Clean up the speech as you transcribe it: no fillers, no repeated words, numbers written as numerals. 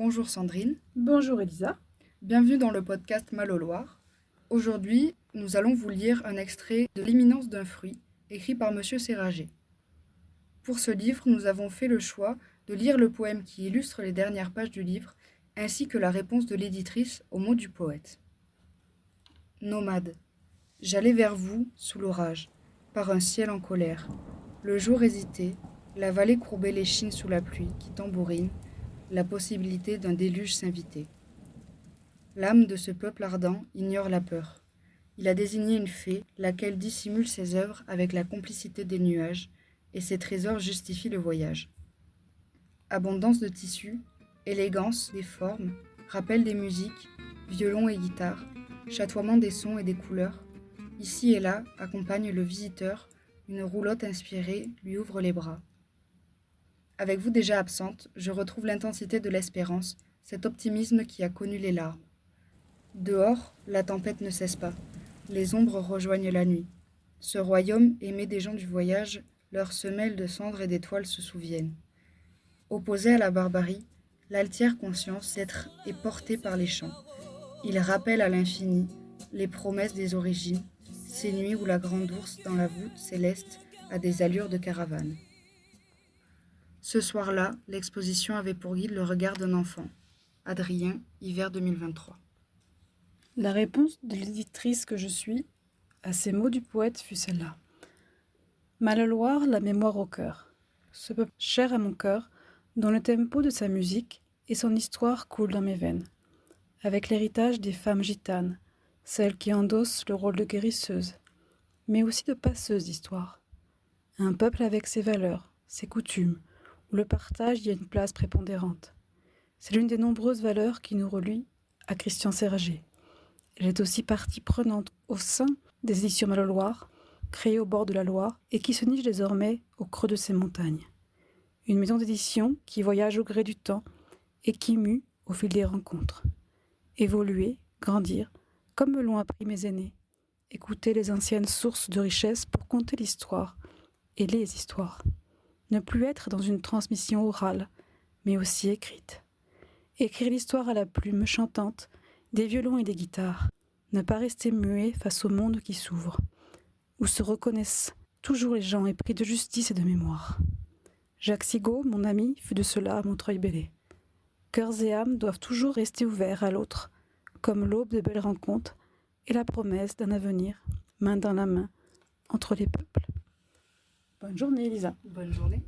Bonjour Sandrine, Bonjour Elisa. bienvenue dans le podcast Mal au Loir. Aujourd'hui, nous allons vous lire un extrait de L'imminence d'un fruit, écrit par Monsieur Séragé. Pour ce livre, nous avons fait le choix de lire le poème qui illustre les dernières pages du livre, ainsi que la réponse de l'éditrice aux mots du poète. Nomade. J'allais vers vous, sous l'orage, par un ciel en colère. Le jour hésitait, la vallée courbait l'échine sous la pluie qui tambourine, la possibilité d'un déluge s'invitait. L'âme de ce peuple ardent ignore la peur. Il a désigné une fée, laquelle dissimule ses œuvres avec la complicité des nuages, et ses trésors justifient le voyage. Abondance de tissus, élégance des formes, rappel des musiques, violon et guitare, chatoiement des sons et des couleurs, ici et là accompagne le visiteur, une roulotte inspirée lui ouvre les bras. Avec vous déjà absente, je retrouve l'intensité de l'espérance, cet optimisme qui a connu les larmes. Dehors, la tempête ne cesse pas. Les ombres rejoignent la nuit. Ce royaume aimé des gens du voyage, leurs semelles de cendres et d'étoiles se souviennent. Opposé à la barbarie, l'altière conscience d'être est portée par les chants. Il rappelle à l'infini les promesses des origines, ces nuits où la grande ours dans la voûte céleste a des allures de caravane. Ce soir-là, l'exposition avait pour guide le regard d'un enfant. Adrien, hiver 2023. La réponse de l'éditrice que je suis à ces mots du poète fut celle-là. Mal-Loire, la mémoire au cœur. Ce peuple cher à mon cœur, dont le tempo de sa musique et son histoire coulent dans mes veines, avec l'héritage des femmes gitanes, celles qui endossent le rôle de guérisseuse, mais aussi de passeuses d'histoire. Un peuple avec ses valeurs, ses coutumes, où le partage y a une place prépondérante. C'est l'une des nombreuses valeurs qui nous relient à Christian Séragé. Elle est aussi partie prenante au sein des éditions Mal au Loir, créées au bord de la Loire et qui se niche désormais au creux de ces montagnes. Une maison d'édition qui voyage au gré du temps et qui mue au fil des rencontres. Évoluer, grandir, comme me l'ont appris mes aînés. Écouter les anciennes sources de richesse pour conter l'histoire et les histoires. Ne plus être dans une transmission orale, mais aussi écrite. Écrire l'histoire à la plume chantante, des violons et des guitares. Ne pas rester muet face au monde qui s'ouvre, où se reconnaissent toujours les gens épris de justice et de mémoire. Jacques Sigaud, mon ami, fut de cela à Montreuil-Bellay. Cœurs et âmes doivent toujours rester ouverts à l'autre, comme l'aube de belles rencontres et la promesse d'un avenir, main dans la main, entre les peuples. Bonne journée, Elisa. Bonne journée.